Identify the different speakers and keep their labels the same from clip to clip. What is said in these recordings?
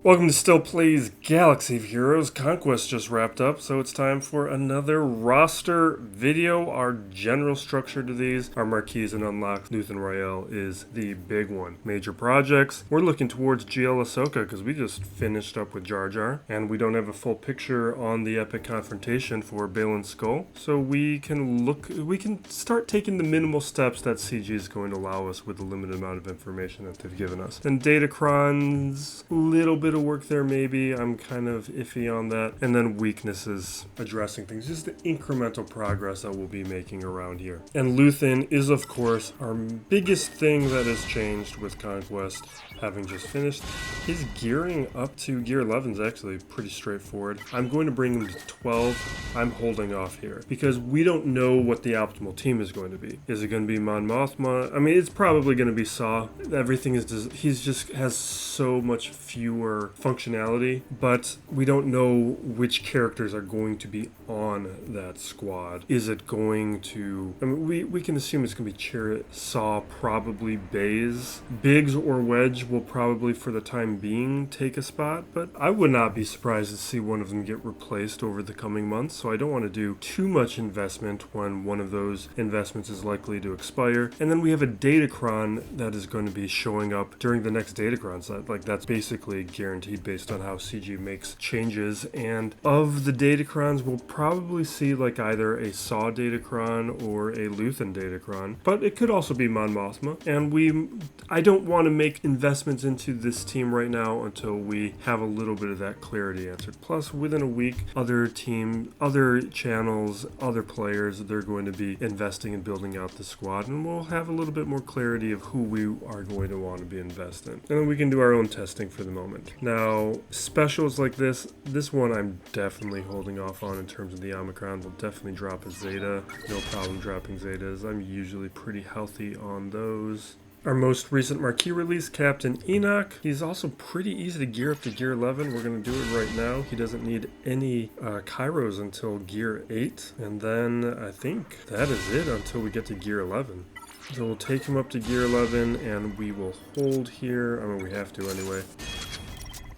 Speaker 1: Welcome to Still Plays Galaxy of Heroes. Conquest just wrapped up, so it's time for another roster video. Our general structure to these are Marquees and unlocks. LUTHEN RAEL is the big one. Major projects. We're looking towards GL Ahsoka because we just finished up with Jar Jar, and we don't have a full picture on the epic confrontation for Balin's Skull. So we can start taking the minimal steps that CG is going to allow us with the limited amount of information that they've given us. Then Datacrons, little bit of work there maybe. I'm kind of iffy on that. And then weaknesses, addressing things, just the incremental progress that we'll be making around here. And Luthen is of course our biggest thing that has changed with Conquest, having just finished. His gearing up to gear 11 is actually pretty straightforward. I'm going to bring him to 12. I'm holding off here because we don't know what the optimal team is going to be. Is it going to be Mon Mothma? I mean, it's probably going to be Saw. Everything is he's just has so much fewer functionality, but we don't know which characters are going to be on that squad. Is it going to, I mean, we can assume it's going to be Chariot, Saw, probably Baze. Biggs or Wedge will probably for the time being take a spot, but I would not be surprised to see one of them get replaced over the coming months, so I don't want to do too much investment when one of those investments is likely to expire. And then we have a Datacron that is going to be showing up during the next Datacron set. Like, that's basically guaranteed based on how CG makes changes. And of the Datacrons, we'll probably see like either a Saw Datacron or a Luthen Datacron, but it could also be Mon Mothma. And I don't want to make investments into this team right now until we have a little bit of that clarity answered. Plus, within a week, other channels, other players, they're going to be investing in building out the squad, and we'll have a little bit more clarity of who we are going to want to be invested in. And then we can do our own testing for the moment. Now, specials like this one I'm definitely holding off on in terms of the Omicron. We'll definitely drop a Zeta. No problem dropping Zetas. I'm usually pretty healthy on those. Our most recent Marquee release, Captain Enoch. He's also pretty easy to gear up to gear 11. We're going to do it right now. He doesn't need any Kairos until gear 8. And then I think that is it until we get to gear 11. So we'll take him up to gear 11 and we will hold here. I mean, we have to anyway.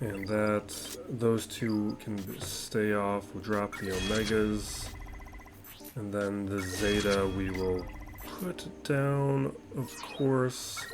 Speaker 1: And those two can stay off. We'll drop the Omegas. And then the Zeta we will put down, of course.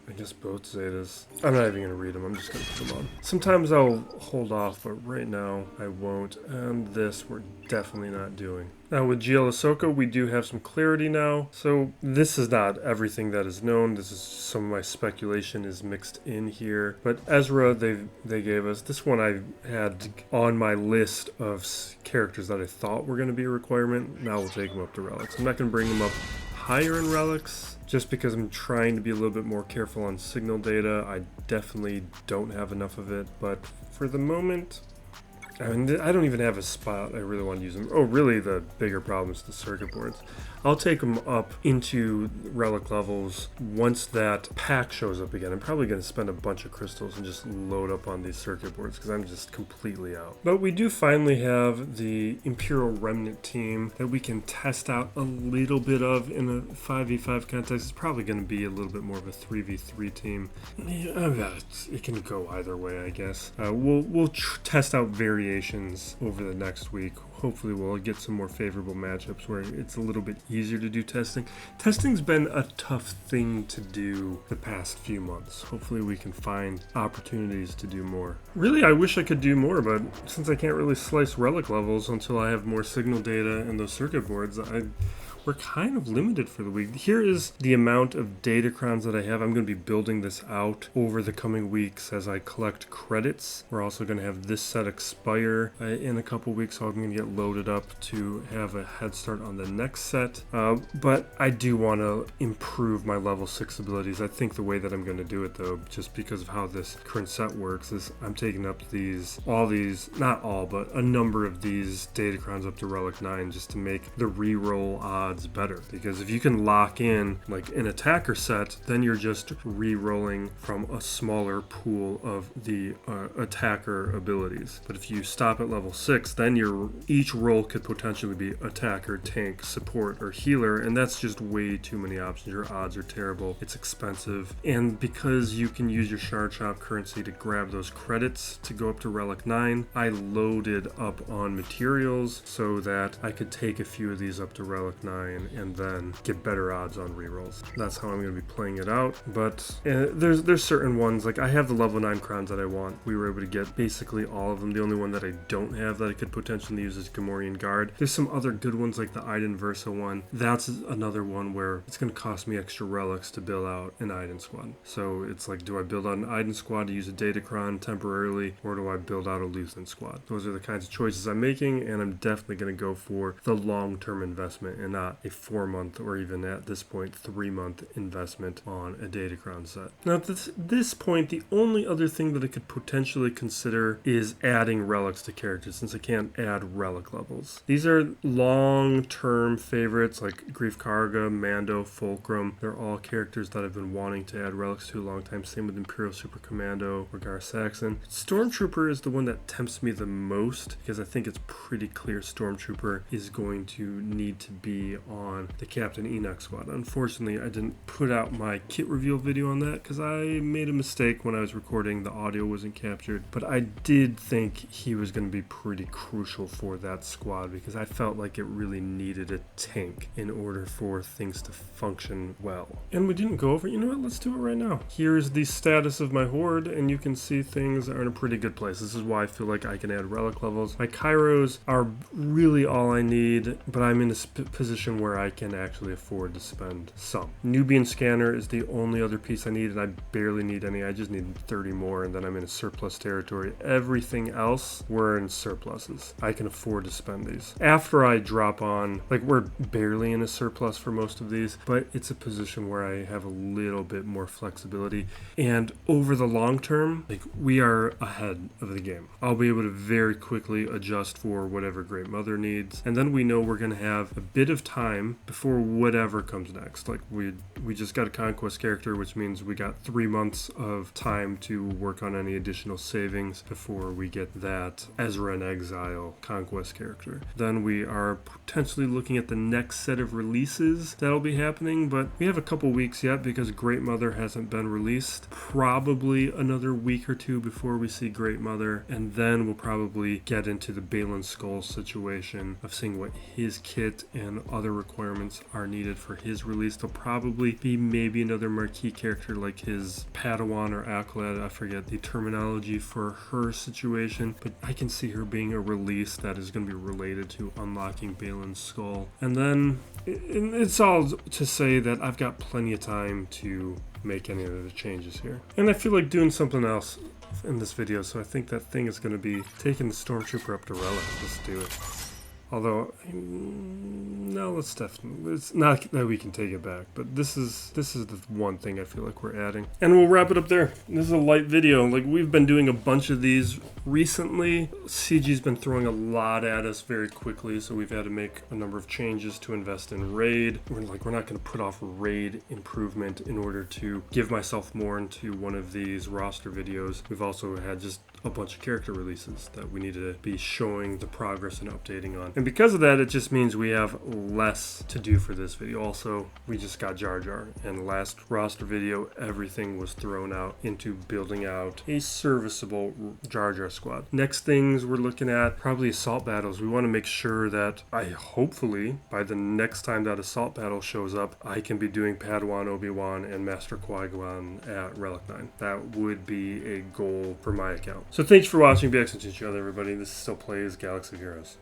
Speaker 1: I guess both Zetas. I'm not even going to read them, I'm just going to put them on. Sometimes I'll hold off, but right now I won't. And this we're definitely not doing. Now with GL Ahsoka, we do have some clarity now. So this is not everything that is known. This is some of my speculation is mixed in here. But Ezra, they gave us. This one I had on my list of characters that I thought were going to be a requirement. Now we'll take them up to relics. I'm not going to bring them up higher in relics, just because I'm trying to be a little bit more careful on signal data. I definitely don't have enough of it, but for the moment, I mean, I don't even have a spot I really want to use them. Oh, really, the bigger problem is the circuit boards. I'll take them up into relic levels once that pack shows up again. I'm probably going to spend a bunch of crystals and just load up on these circuit boards because I'm just completely out. But we do finally have the Imperial Remnant team that we can test out a little bit of in a 5v5 context. It's probably going to be a little bit more of a 3v3 team. Yeah, it can go either way, I guess. We'll test out variations over the next week. Hopefully we'll get some more favorable matchups where it's a little bit easier to do testing. Testing's been a tough thing to do the past few months. Hopefully we can find opportunities to do more. Really, I wish I could do more, but since I can't really slice relic levels until I have more signal data and those circuit boards, we're kind of limited for the week. Here is the amount of Datacrons that I have. I'm going to be building this out over the coming weeks as I collect credits. We're also going to have this set expire in a couple weeks, so I'm going to get loaded up to have a head start on the next set. But I do want to improve my level 6 abilities. I think the way that I'm going to do it, though, just because of how this current set works, is I'm taking up not all, but a number of these Datacrons up to Relic 9 just to make the reroll odds odds better. Because if you can lock in like an attacker set, then you're just re-rolling from a smaller pool of the attacker abilities. But if you stop at level 6, then each roll could potentially be attacker, tank, support, or healer, and that's just way too many options. Your odds are terrible. It's expensive. And because you can use your shard shop currency to grab those credits to go up to Relic 9, I loaded up on materials so that I could take a few of these up to Relic 9 and then get better odds on rerolls. That's how I'm going to be playing it out. But there's certain ones, like I have the level 9 crowns that I want. We were able to get basically all of them. The only one that I don't have that I could potentially use is Gamorrean Guard. There's some other good ones like the Iden Versa one. That's another one where it's going to cost me extra relics to build out an Iden squad. So it's like, do I build out an Iden squad to use a Datacron temporarily, or do I build out a Luthen squad? Those are the kinds of choices I'm making, and I'm definitely going to go for the long-term investment and not a 4-month or even at this point 3-month investment on a Datacron set. Now at this point, the only other thing that I could potentially consider is adding relics to characters, since I can't add relic levels. These are long-term favorites like Grief Karga, Mando, Fulcrum. They're all characters that I've been wanting to add relics to a long time. Same with Imperial Super Commando or Gar Saxon. Stormtrooper is the one that tempts me the most because I think it's pretty clear Stormtrooper is going to need to be on the Captain Enoch squad. Unfortunately, I didn't put out my kit reveal video on that because I made a mistake when I was recording. The audio wasn't captured, but I did think he was going to be pretty crucial for that squad because I felt like it really needed a tank in order for things to function well. And we didn't go over, you know what, let's do it right now. Here's the status of my horde, and you can see things are in a pretty good place. This is why I feel like I can add relic levels. My Kairos are really all I need, but I'm in a position where I can actually afford to spend some. Nubian Scanner is the only other piece I need, and I barely need any. I just need 30 more, and then I'm in a surplus territory. Everything else, we're in surpluses. I can afford to spend these. After I drop on, like we're barely in a surplus for most of these, but it's a position where I have a little bit more flexibility. And over the long term, like we are ahead of the game. I'll be able to very quickly adjust for whatever Great Mother needs. And then we know we're going to have a bit of time before whatever comes next. Like we just got a conquest character, which means we got 3 months of time to work on any additional savings before we get that Ezra in Exile conquest character. Then we are potentially looking at the next set of releases that'll be happening, but we have a couple weeks yet because Great Mother hasn't been released. Probably another week or two before we see Great Mother, and then we'll probably get into the Balin Skull situation of seeing what his kit and other requirements are needed for his release. There'll probably be maybe another Marquee character like his Padawan or Acolyte, I forget the terminology for her situation, but I can see her being a release that is going to be related to unlocking Balin's Skull. And then it's all to say that I've got plenty of time to make any of the changes here. And I feel like doing something else in this video, so I think that thing is going to be taking the Stormtrooper up to Relic. Let's do it. Although, no, it's not that we can take it back, but this is the one thing I feel like we're adding. And we'll wrap it up there. This is a light video. Like, we've been doing a bunch of these recently. CG's been throwing a lot at us very quickly, so we've had to make a number of changes to invest in raid. We're not going to put off raid improvement in order to give myself more into one of these roster videos. We've also had just a bunch of character releases that we need to be showing the progress and updating on. And because of that, it just means we have less to do for this video. Also, we just got Jar Jar, and last roster video, everything was thrown out into building out a serviceable Jar Jar squad. Next things we're looking at, probably assault battles. We want to make sure that hopefully, by the next time that assault battle shows up, I can be doing Padawan, Obi-Wan, and Master Qui-Gon at Relic 9. That would be a goal for my account. So thanks for watching. Be excellent to each other, everybody. This still plays Galaxy of Heroes.